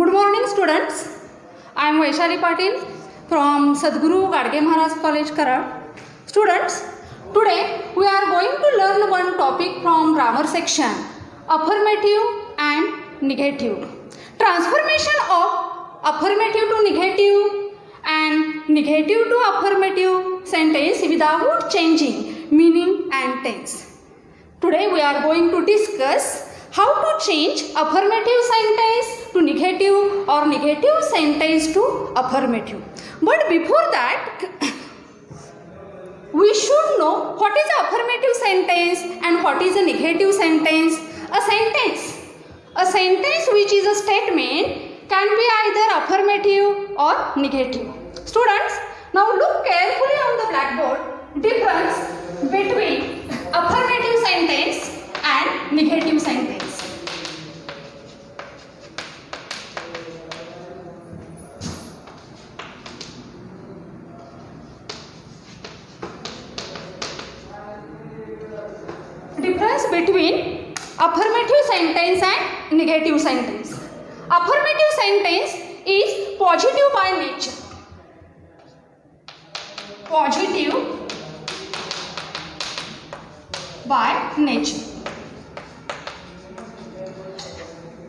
Good morning students. I am Vaishali Patil from Sadguru Gadge Maharaj College, Karad. Students, today we are going to learn one topic from grammar section, affirmative and negative. Transformation of affirmative to negative and negative to affirmative sentence without changing meaning and tense. Today we are going to discuss how to change affirmative sentence to negative or negative sentence to affirmative. But before that, we should know what is a affirmative sentence and what is a negative sentence. A sentence which is a statement can be either affirmative or negative. Students, now look carefully on the blackboard. Difference between affirmative sentence and negative sentence. Difference between affirmative sentence and negative sentence. Affirmative sentence is positive by nature. Positive by nature.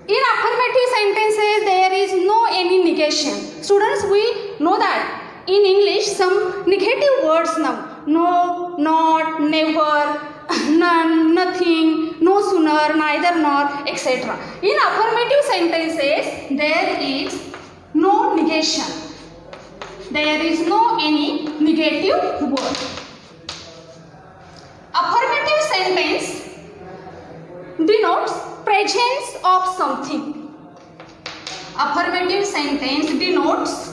In affirmative sentences, there is no any negation. Students, we know that in English some negative words now. No, not, never, none, nothing, no sooner, neither nor, etc. In affirmative sentences, there is no negation. There is no any negative word. Affirmative sentence denotes presence of something. Affirmative sentence denotes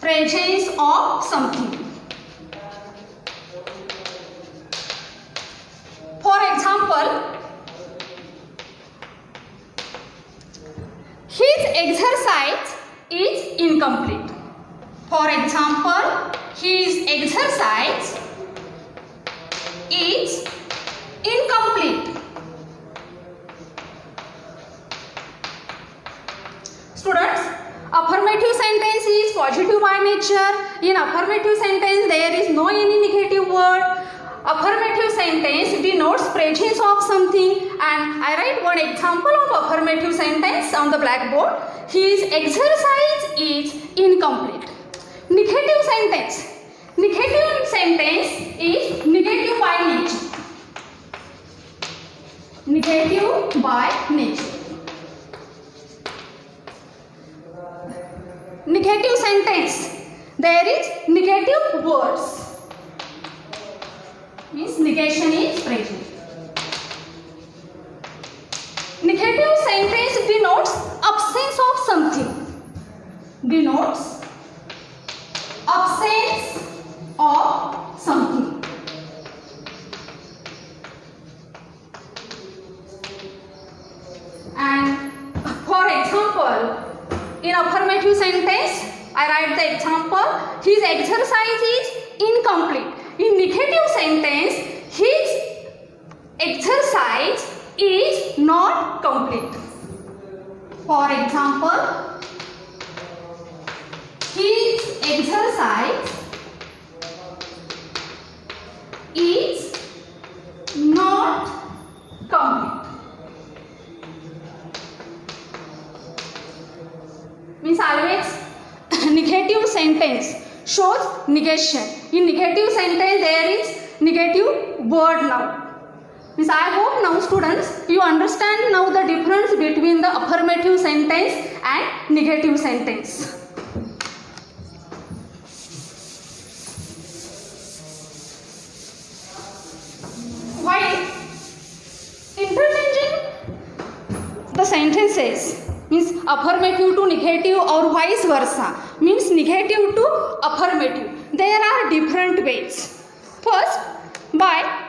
presence of something. For example, his exercise is incomplete. For example, his exercise is incomplete. Students, affirmative sentence is positive by nature. In affirmative sentence, there is no any negative word. Affirmative sentence denotes presence of something, and I write one example of affirmative sentence on the blackboard. His exercise is incomplete. Negative sentence. Negative sentence is negative by nature. Negative by nature. Negative sentence. There is negative words. Means negation is present. Negative sentence denotes absence of something. Denotes absence of something. And for example, in affirmative sentence, I write the example, his exercise is incomplete. In negative sentence, his exercise is not complete. For example, his exercise is not complete. Means always negative sentence shows negation. In negative sentence, there is negative word now. Means I hope now students, you understand now the difference between the affirmative sentence and negative sentence. While interchanging the sentences, means affirmative to negative or vice versa, means negative to affirmative, there are different ways. First, by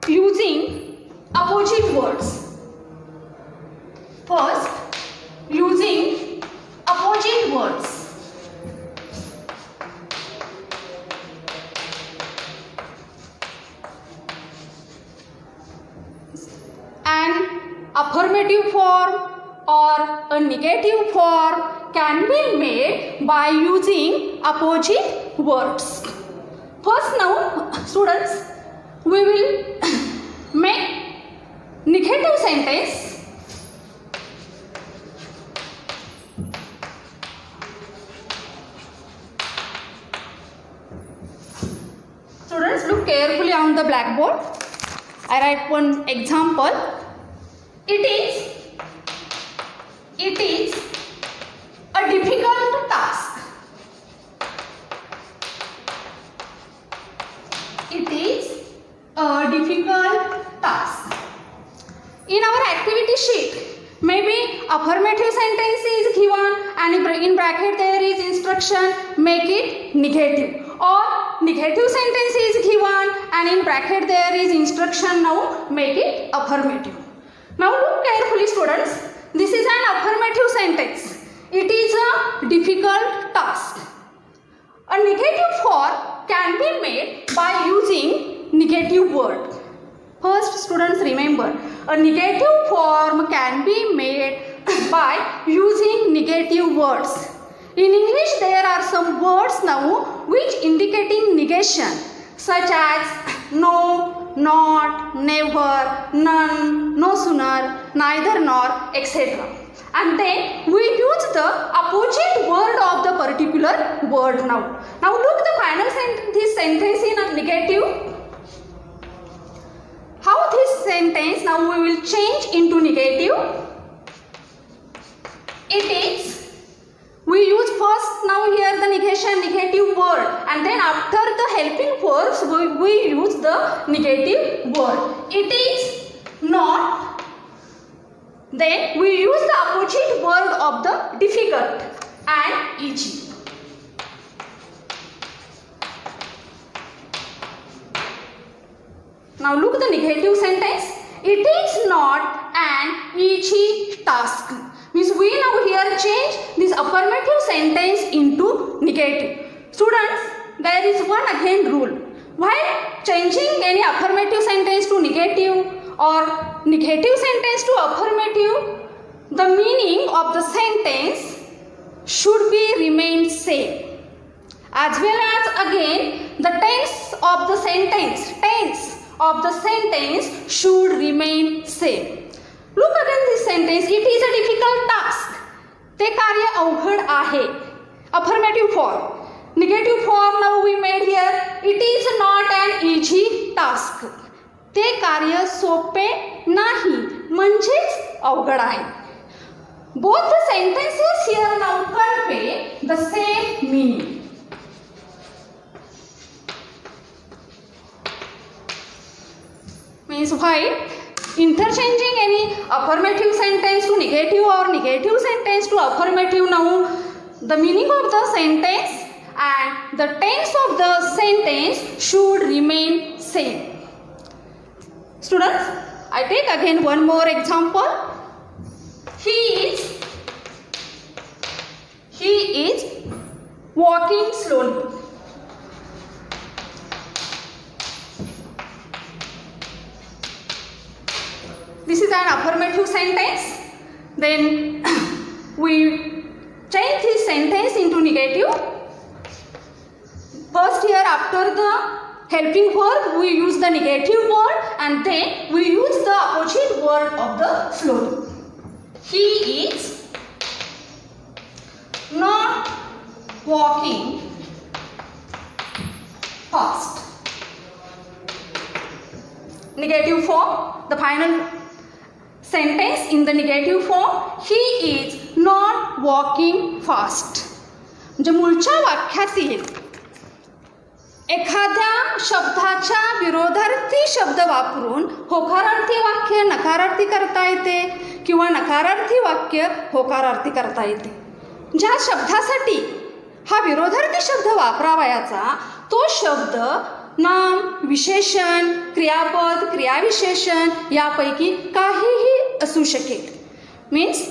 using opposite words. First, using opposite words. affirmative form or a negative form can be made by using opposite words. First now students, we will make negative sentence. Students, look carefully on the blackboard. I write one example. It is a difficult task. It is a difficult task. In our activity sheet, maybe affirmative sentence is given and in bracket there is instruction, make it negative. Or negative sentence is given and in bracket there is instruction, now make it affirmative. Now look carefully students, this is an affirmative sentence. It is a difficult task. A negative form can be made by using negative word. First students, remember, a negative form can be made by using negative words. In English there are some words now which indicating negation, such as no, not, never, none, no sooner, neither nor, etc. And then we use the opposite word of the particular word now. Now look the final sentence, this sentence in a negative. How this sentence now we will change into negative. It is, we use first now here the negation, negative word, and then after the helping verbs we use the negative word. It is not, then we use the opposite word of the difficult and easy. Now look the negative sentence. It is not an easy task. Means we now here change this affirmative sentence into negative. Students, there is one again rule. While changing any affirmative sentence to negative or negative sentence to affirmative, the meaning of the sentence should be remain same. As well as again the tense of the sentence should remain same. Look again this sentence. It is a difficult task. ते कार्य अवघड आहे. Affirmative form. Negative form now we made here. It is not an easy task. ते कार्य सोपे नाही, म्हणजेच अवघड आहे. Both the sentences here now convey the same meaning. Means while interchanging any affirmative sentence to negative or negative sentence to affirmative, now the meaning of the sentence and the tense of the sentence should remain same. Students, I take again one more example. He is walking slowly. This is an affirmative sentence. Then we change this sentence into negative. First here after the helping verb we use the negative word and then we use the opposite word of the slowly. He is not walking fast. Negative form, the final sentence in the negative form, he is not walking fast. म्हणजे मूळच्या वाक्यात येईल एखाद्या शब्दाच्या विरोधार्थी शब्द वापरून होकारार्थी वाक्य नकारार्थी करता येते किंवा नकारार्थी वाक्य होकारार्थी करता येते. ज्या शब्दासाठी हा विरोधार्थी शब्द वापरावयाचा तो शब्द नाम, विशेषण, क्रियापद, क्रियाविशेषण यापैकी काहीही असू शकेल. Means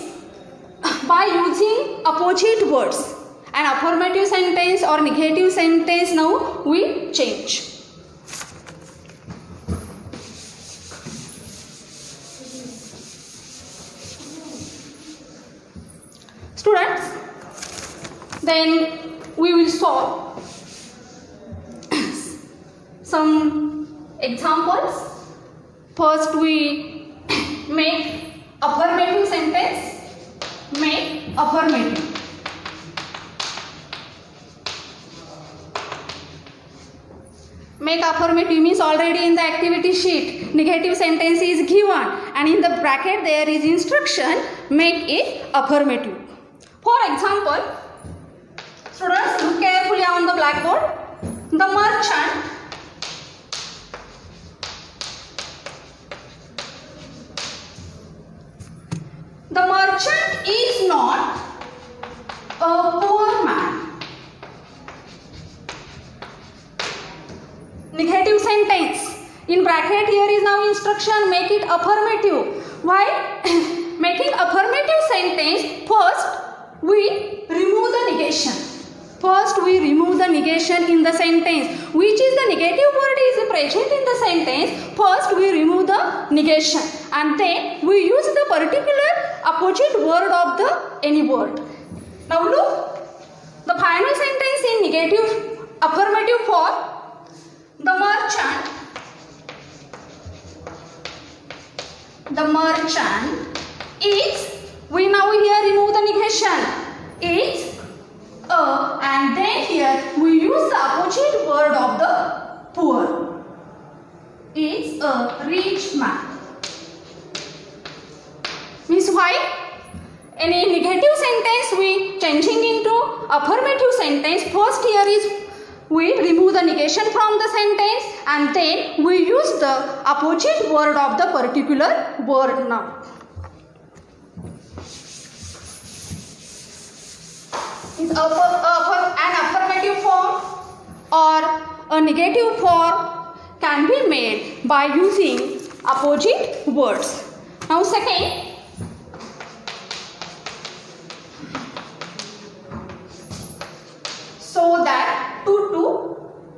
by using opposite words and affirmative sentence or negative sentence now we change. Students, then we will solve some examples. First we make affirmative sentence. Make affirmative. Make affirmative means already in the activity sheet negative sentence is given and in the bracket there is instruction make it affirmative. For example, students look carefully on the blackboard. The merchant is not a poor man. Negative sentence. In bracket here is now instruction make it affirmative. While making affirmative sentence, first we remove the negation. First we remove the negation in the sentence. Which is the negative word is present in the sentence. First we remove the negation and then we use the particular opposite word of the any word. Now look, the final sentence in negative affirmative form. The merchant is, we now here remove the negation, is a, and then here we use the opposite word of the poor, is a rich man. Means why? Any negative sentence we changing into affirmative sentence, first here is we remove the negation from the sentence and then we use the opposite word of the particular word now. Is an affirmative form or a negative form can be made by using opposite words. Now second, so that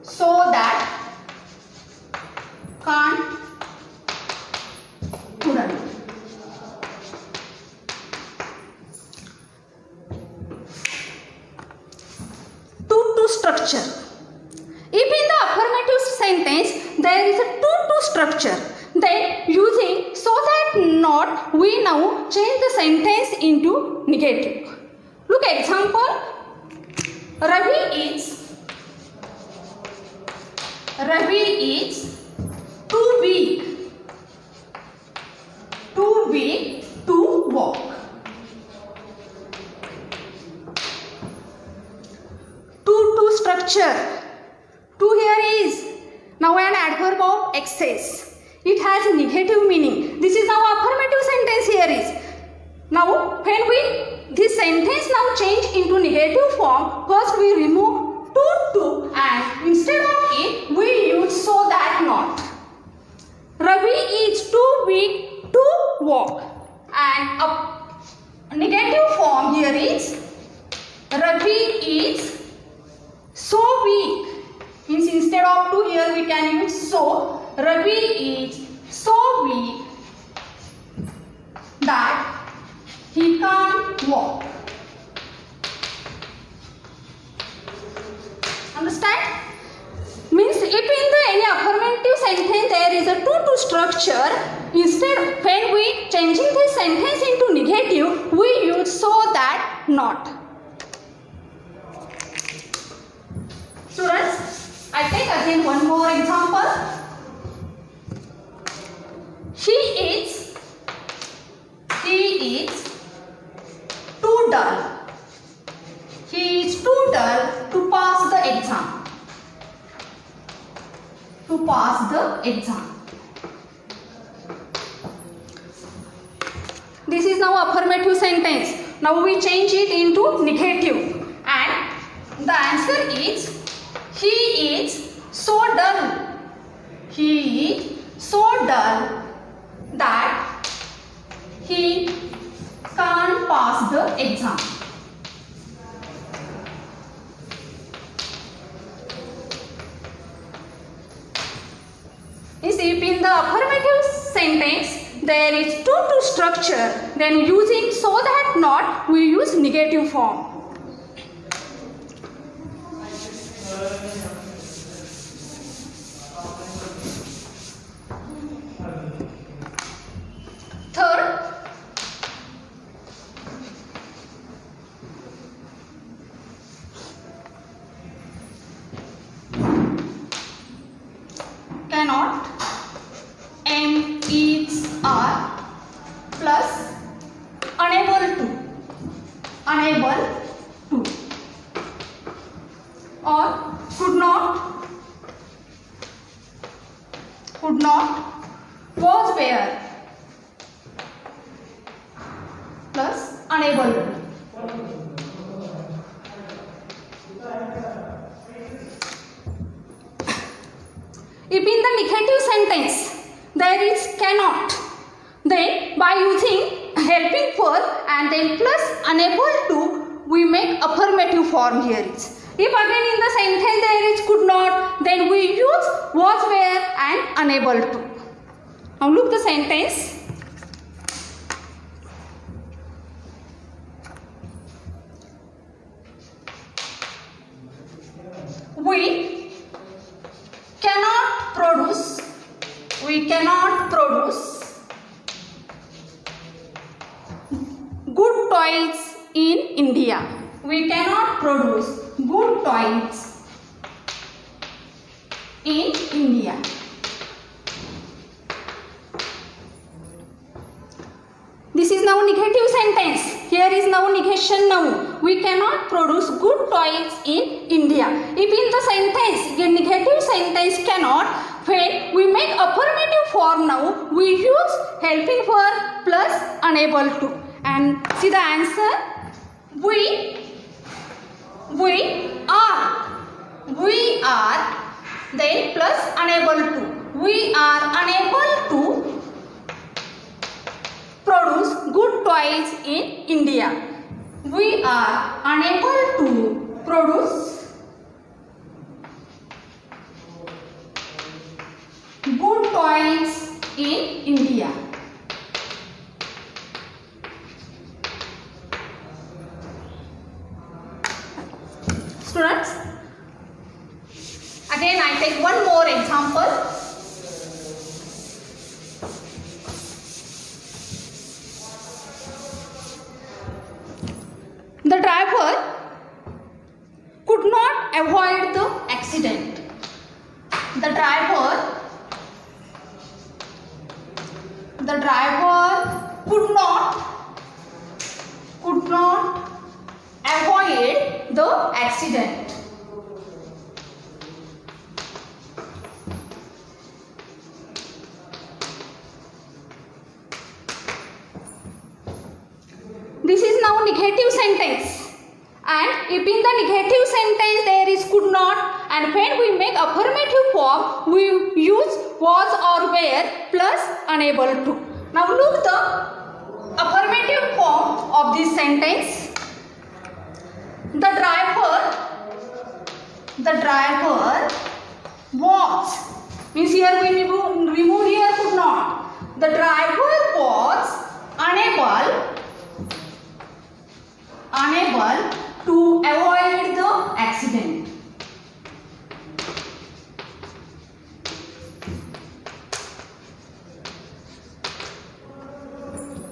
so that can't couldn't. To structure. If in the affirmative sentence there is a to structure, then using so that not we now change the sentence into negative. Look example. Ravi is too weak to walk. To structure. To here is now an adverb of excess. It has a negative meaning. This is now affirmative sentence here is. Now when we this sentence now change into negative form, first we remove to and instead of it we use so that not. Ravi is too weak to walk and a negative form here is Ravi is so weak. Means instead of to here we can use so. Ravi is so weak that he can't walk. Understand? Means if in the any affirmative sentence there is a to structure, instead when we changing this sentence into negative, we use so that not. Students, I take again one more example. He is too dull. He is too dull to pass the exam. This is now affirmative sentence. Now we change it into negative. And the answer is he is so dull. He is so dull that he can't pass the exam. If in the affirmative sentence there is to structure, then using so that not, we use negative form. Third, cannot, am, is, are plus unable to, or could not, was where plus unable to. If in the negative sentence there is cannot, then by using helping verb and then plus unable to, we make affirmative form here is. If again in the sentence there is could not, then we use was where and unable to. Now look the sentence. We cannot produce good toys in India. We cannot produce good toys in India. This is now negative sentence. Here is now negation now. We cannot produce good toys in India. If in the sentence, the negative sentence cannot, when we make affirmative form now, we use helping verb plus unable to. And see the answer. We are, then plus unable to. We are unable to produce good toys in India. We are unable to produce good toys in India. Students, again I take one more example. The driver could not avoid the accident. The driver could not avoid the accident. This is now negative sentence, and if in the negative sentence there is could not, and when we make affirmative form we use was or were plus unable to. Now look the affirmative form of this sentence. The driver was, means here we remove here could not. The driver was unable to avoid the accident.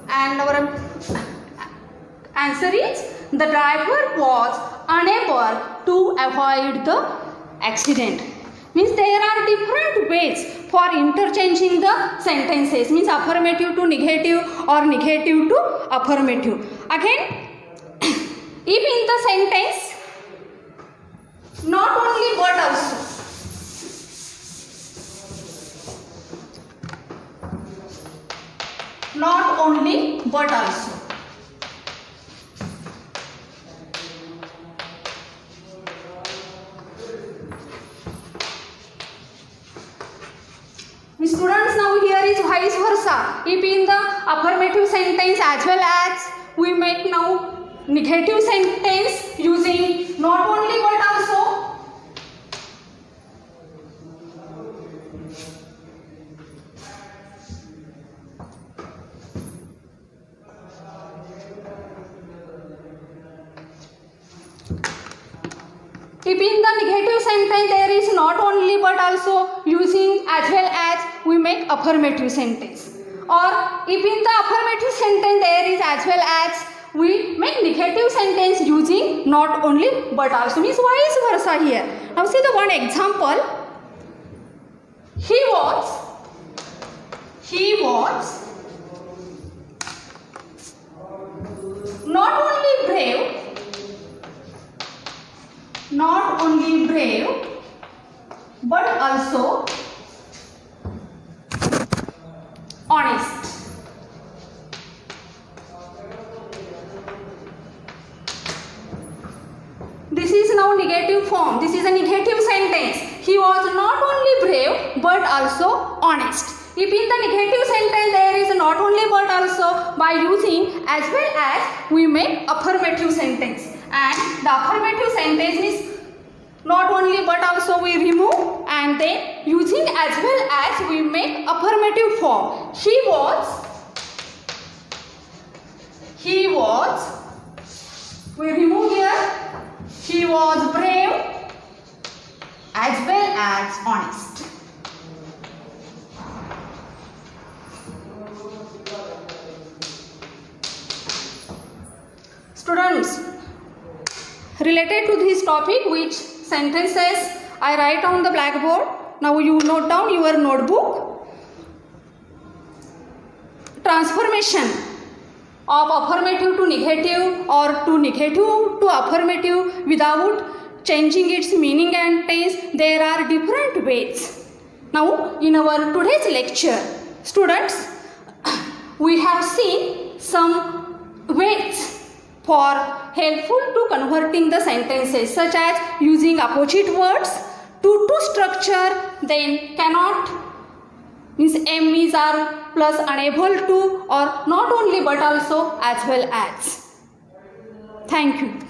And our answer is the driver was unable to avoid the accident. Means there are different ways for interchanging the sentences. Means affirmative to negative or negative to affirmative. Again, if in the sentence not only but also, not only but also, students, now here is vice versa. If in the affirmative sentence as well as we make now negative sentence using not only but also. If in the negative sentence there is not only but also using as well as, we make affirmative sentence. Or if in the affirmative sentence there is as well as, we make negative sentence using not only but also, means vice versa here. Now see the one example. He was not only brave but also honest. This is now negative form. This is a negative sentence. He was not only brave but also honest. If in the negative sentence there is not only but also, by using as well as, we make affirmative sentence. And the affirmative sentence is not only but also we remove, and then using as well as, we make affirmative form. He was, we remove here, he was brave as well as honest. Students, related to this topic, which sentences I write on the blackboard. Now you note down your notebook. Transformation of affirmative to negative or to negative to affirmative without changing its meaning and tense, there are different ways. Now in our today's lecture, students, we have seen some ways for helpful to converting the sentences, such as using opposite words, to structure, then cannot, means am, is, are plus unable to, or not only but also as well as. Thank you.